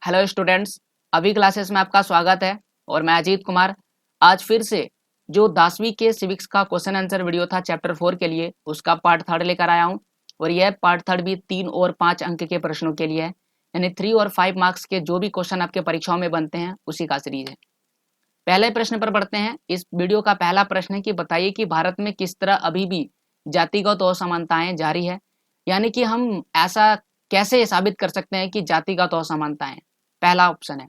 Hello students, अभी classes में आपका स्वागत है और मैं अजीत कुमार। आज फिर से जो 10वीं के सिविक्स का क्वेश्चन आंसर वीडियो था चैप्टर 4 के लिए, उसका पार्ट थर्ड लेकर आया हूं। और यह पार्ट थर्ड भी 3 और 5 अंक के प्रश्नों के लिए है, यानी 3 और 5 मार्क्स के जो भी क्वेश्चन आपके परीक्षाओं में बनते हैं उसी का सीरीज है। पहले प्रश्न पर बढ़ते हैं। इस वीडियो का पहला प्रश्न है कि बताइए कि भारत में किस तरह अभी भी जातिगत असमानताएं जारी है, यानी कि हम ऐसा कैसे साबित कर सकते हैं कि जातिगत असमानताएं। पहला ऑप्शन है,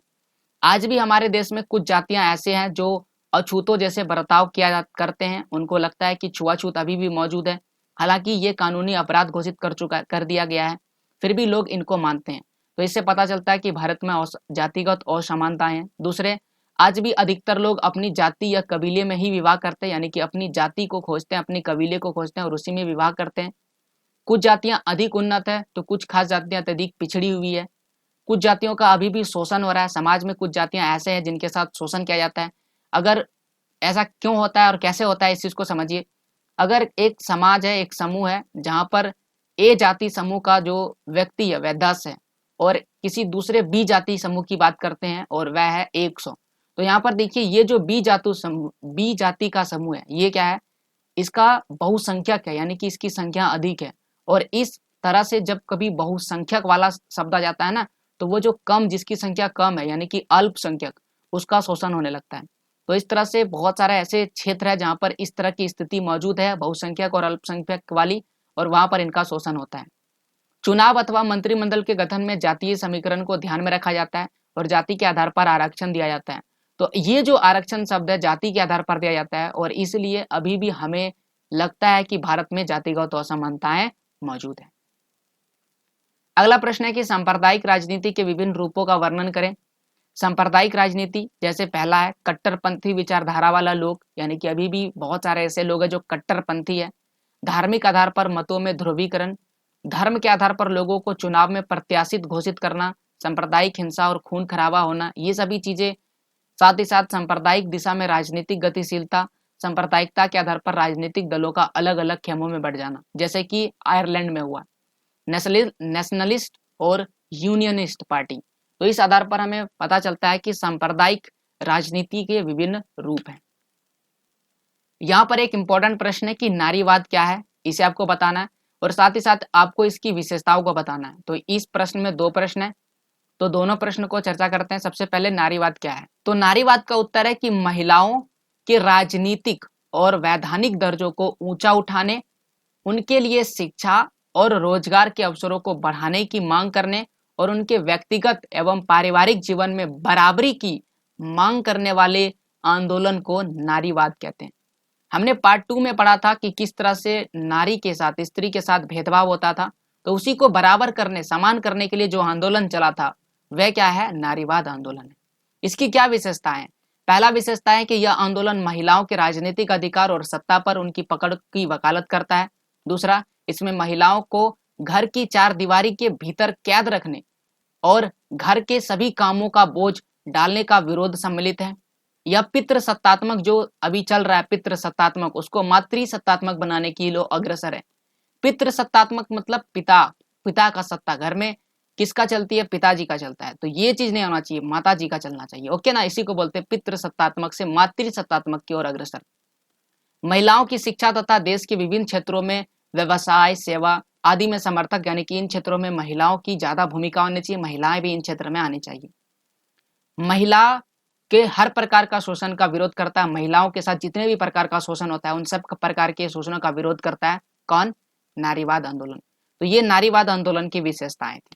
आज भी हमारे देश में कुछ जातियां ऐसे हैं जो अछूतों जैसे बर्ताव करते हैं। उनको लगता है कि छुआछूत अभी भी मौजूद है, हालांकि ये कानूनी अपराध घोषित कर दिया गया है, फिर भी लोग इनको मानते हैं। तो इससे पता चलता है कि भारत में जातिगत असमानताएं हैं। दूसरे, आज भी अधिकतर लोग अपनी जाति या कबीले में ही विवाह करते हैं, यानी कि अपनी जाति को खोजते हैं, अपनी कबीले को खोजते हैं और उसी में विवाह करते हैं। कुछ जातियां अधिक उन्नत है तो कुछ खास जातियां अत्यधिक पिछड़ी हुई है। कुछ जातियों का अभी भी शोषण हो रहा है। समाज में कुछ जातियां ऐसे हैं जिनके साथ शोषण किया जाता है। अगर ऐसा क्यों होता है और कैसे होता है, इस चीज को समझिए। अगर एक समाज है, एक समूह है जहां पर ए जाति समूह का जो व्यक्ति है वह 10 है और किसी दूसरे बी जाति समूह की बात करते हैं और वह है 100। तो यहाँ पर देखिए, ये जो बी जाति का समूह है, ये क्या है, इसका बहुसंख्यक है, यानी कि इसकी संख्या अधिक है। और इस तरह से जब कभी बहुसंख्यक वाला शब्द आ जाता है ना, तो वो जो कम, जिसकी संख्या कम है, यानी कि अल्पसंख्यक, उसका शोषण होने लगता है। तो इस तरह से बहुत सारे ऐसे क्षेत्र है जहां पर इस तरह की स्थिति मौजूद है, बहुसंख्यक और अल्पसंख्यक वाली, और वहां पर इनका शोषण होता है। चुनाव अथवा मंत्रिमंडल के गठन में जातीय समीकरण को ध्यान में रखा जाता है और जाति के आधार पर आरक्षण दिया जाता है। तो ये जो आरक्षण शब्द है जाति के आधार पर दिया जाता है, और इसलिए अभी भी हमें लगता है कि भारत में जातिगत असमानताएं मौजूद है। अगला प्रश्न है कि सांप्रदायिक राजनीति के विभिन्न रूपों का वर्णन करें। सांप्रदायिक राजनीति, जैसे पहला है कट्टरपंथी विचारधारा वाला लोग, यानी कि अभी भी बहुत सारे ऐसे लोग हैं जो कट्टरपंथी है। धार्मिक आधार पर मतों में ध्रुवीकरण, धर्म के आधार पर लोगों को चुनाव में प्रत्याशित घोषित करना, सांप्रदायिक हिंसा और खून खराबा होना, ये सभी चीजें। साथ ही साथ सांप्रदायिक दिशा में राजनीतिक गतिशीलता, सांप्रदायिकता के आधार पर राजनीतिक दलों का अलग अलग खेमों में बढ़ जाना, जैसे कि आयरलैंड में हुआ। नेशनलिस्ट और यूनियनिस्ट पार्टी। तो इस आधार पर हमें पता चलता है कि सांप्रदायिक राजनीति के विभिन्न रूप हैं। यहाँ पर एक इंपॉर्टेंट प्रश्न है कि नारीवाद क्या है, इसे आपको बताना है और साथ ही साथ आपको इसकी विशेषताओं को बताना है। तो इस प्रश्न में 2 प्रश्न है, तो दोनों प्रश्न को चर्चा करते हैं। सबसे पहले नारीवाद क्या है। तो नारीवाद का उत्तर है कि महिलाओं के राजनीतिक और वैधानिक दर्जों को ऊंचा उठाने, उनके लिए शिक्षा और रोजगार के अवसरों को बढ़ाने की मांग करने और उनके व्यक्तिगत एवं पारिवारिक जीवन में बराबरी की मांग करने वाले आंदोलन को नारीवाद कहते हैं। हमने पार्ट 2 में पढ़ा था कि किस तरह से नारी के साथ, स्त्री के साथ भेदभाव होता था, तो उसी को बराबर करने, समान करने के लिए जो आंदोलन चला था वह क्या है, नारीवाद आंदोलन है। इसकी क्या विशेषता है। पहला विशेषता है कि यह आंदोलन महिलाओं के राजनीतिक अधिकार और सत्ता पर उनकी पकड़ की वकालत करता है। दूसरा, इसमें महिलाओं को घर की 4 दीवारी के भीतर कैद रखने और घर के सभी कामों का बोझ डालने का विरोध सम्मिलित है। यह पितृ सत्तात्मक, जो अभी चल रहा है पितृ सत्तात्मक, उसको मातृ सत्तात्मक बनाने की लोग अग्रसर है। पितृ सत्तात्मक मतलब पिता, पिता का सत्ता घर में किसका चलती है, पिताजी का चलता है। तो ये चीज नहीं होना चाहिए, माता जी का चलना चाहिए। ओके ना, इसी को बोलते हैं पितृ सत्तात्मक से मातृ सत्तात्मक की ओर अग्रसर। महिलाओं की शिक्षा तथा देश के विभिन्न क्षेत्रों में व्यवसाय, सेवा आदि में समर्थक, यानी कि इन क्षेत्रों में महिलाओं की ज्यादा भूमिका होनी चाहिए, महिलाएं भी इन क्षेत्र में आनी चाहिए। महिला के हर प्रकार का शोषण का विरोध करता है, महिलाओं के साथ जितने भी प्रकार का शोषण होता है उन सब प्रकार के शोषणों का विरोध करता है कौन, नारीवाद आंदोलन। तो ये नारीवाद आंदोलन की विशेषताएं थी।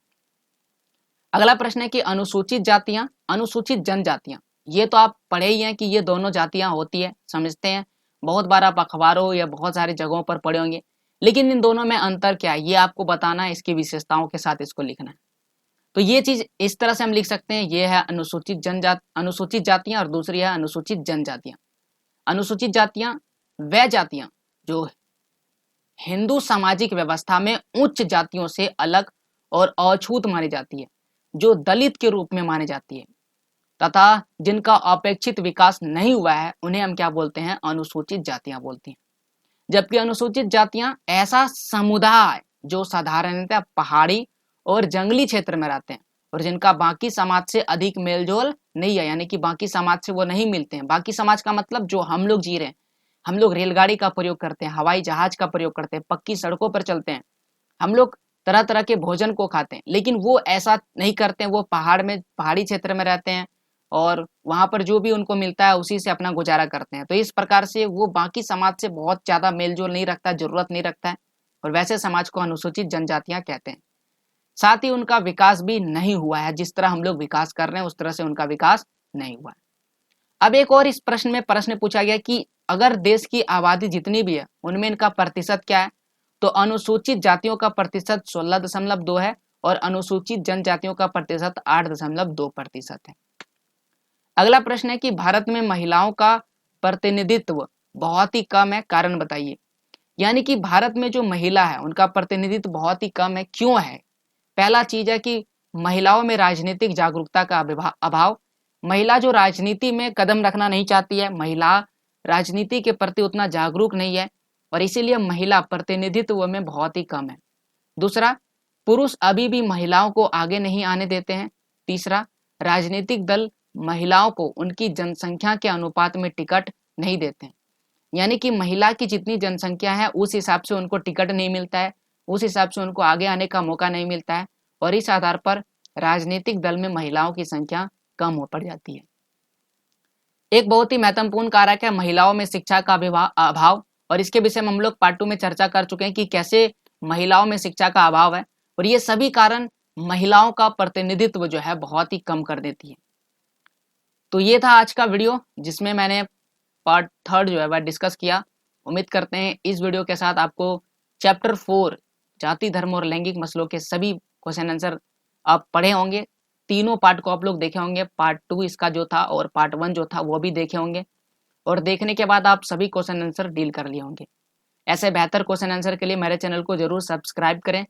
अगला प्रश्न है कि अनुसूचित जातियां, अनुसूचित जनजातियां, ये तो आप पढ़े ही हैं कि ये दोनों जातियां होती है, समझते हैं, बहुत बार आप अखबारों या बहुत सारी जगहों पर पढ़े होंगे। लेकिन इन दोनों में अंतर क्या है ये आपको बताना है, इसकी विशेषताओं के साथ इसको लिखना है। तो ये चीज इस तरह से हम लिख सकते हैं, ये है अनुसूचित जातियां और दूसरी है अनुसूचित जनजातियां। अनुसूचित जातियां वह जातियां जो हिंदू सामाजिक व्यवस्था में उच्च जातियों से अलग और अछूत मानी जाती है, जो दलित के रूप में मानी जाती है तथा जिनका अपेक्षित विकास नहीं हुआ है, उन्हें हम क्या बोलते हैं, अनुसूचित जातियां बोलते हैं। जबकि अनुसूचित जातियां ऐसा समुदाय जो साधारणतः पहाड़ी और जंगली क्षेत्र में रहते हैं और जिनका बाकी समाज से अधिक मेलजोल नहीं है, यानी कि बाकी समाज से वो नहीं मिलते हैं। बाकी समाज का मतलब जो हम लोग जी रहे हैं, हम लोग रेलगाड़ी का प्रयोग करते हैं, हवाई जहाज का प्रयोग करते हैं, पक्की सड़कों पर चलते हैं, हम लोग तरह तरह के भोजन को खाते हैं, लेकिन वो ऐसा नहीं करते हैं। वो पहाड़ी क्षेत्र में रहते हैं और वहां पर जो भी उनको मिलता है उसी से अपना गुजारा करते हैं। तो इस प्रकार से वो बाकी समाज से बहुत ज्यादा मेलजोल नहीं रखता, जरूरत नहीं रखता है, और वैसे समाज को अनुसूचित जनजातियां कहते हैं। साथ ही उनका विकास भी नहीं हुआ है, जिस तरह हम लोग विकास कर रहे हैं उस तरह से उनका विकास नहीं हुआ है। अब एक और इस प्रश्न में प्रश्न पूछा गया कि अगर देश की आबादी जितनी भी है उनमें इनका प्रतिशत क्या है, तो अनुसूचित जातियों का प्रतिशत 16.2 है और अनुसूचित जनजातियों का प्रतिशत 8.2% है। अगला प्रश्न है कि भारत में महिलाओं का प्रतिनिधित्व बहुत ही कम है, कारण बताइए। यानी कि भारत में जो महिला है उनका प्रतिनिधित्व बहुत ही कम है, क्यों है? पहला चीज है कि महिलाओं में राजनीतिक जागरूकता का अभाव। महिला जो राजनीति में कदम रखना नहीं चाहती है, महिला राजनीति के प्रति उतना जागरूक नहीं है और इसीलिए महिला प्रतिनिधित्व में बहुत ही कम है। दूसरा, पुरुष अभी भी महिलाओं को आगे नहीं आने देते हैं। तीसरा, राजनीतिक दल महिलाओं को उनकी जनसंख्या के अनुपात में टिकट नहीं देते हैं, यानी कि महिला की जितनी जनसंख्या है उस हिसाब से उनको टिकट नहीं मिलता है, उस हिसाब से उनको आगे आने का मौका नहीं मिलता है और इस आधार पर राजनीतिक दल में महिलाओं की संख्या कम हो पड़ जाती है। एक बहुत ही महत्वपूर्ण कारक है महिलाओं में शिक्षा का अभाव, और इसके विषय में हम लोग पार्ट 2 में चर्चा कर चुके हैं कि कैसे महिलाओं में शिक्षा का अभाव है और ये सभी कारण महिलाओं का प्रतिनिधित्व जो है बहुत ही कम कर देती है। तो ये था आज का वीडियो जिसमें मैंने पार्ट 3 जो है वह डिस्कस किया। उम्मीद करते हैं इस वीडियो के साथ आपको चैप्टर 4 जाति धर्म और लैंगिक मसलों के सभी क्वेश्चन आंसर आप पढ़े होंगे। तीनों पार्ट को आप लोग देखे होंगे, पार्ट 2 इसका जो था और पार्ट 1 जो था वो भी देखे होंगे, और देखने के बाद आप सभी क्वेश्चन आंसर डील कर लिए होंगे। ऐसे बेहतर क्वेश्चन आंसर के लिए मेरे चैनल को जरूर सब्सक्राइब करें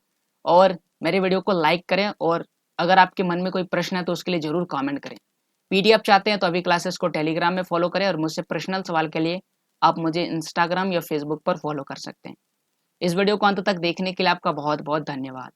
और मेरे वीडियो को लाइक करें, और अगर आपके मन में कोई प्रश्न है तो उसके लिए जरूर कमेंट करें। पीडीएफ चाहते हैं तो अभी क्लासेस को टेलीग्राम में फॉलो करें और मुझसे पर्सनल सवाल के लिए आप मुझे इंस्टाग्राम या फेसबुक पर फॉलो कर सकते हैं। इस वीडियो को अंत तक देखने के लिए आपका बहुत बहुत धन्यवाद।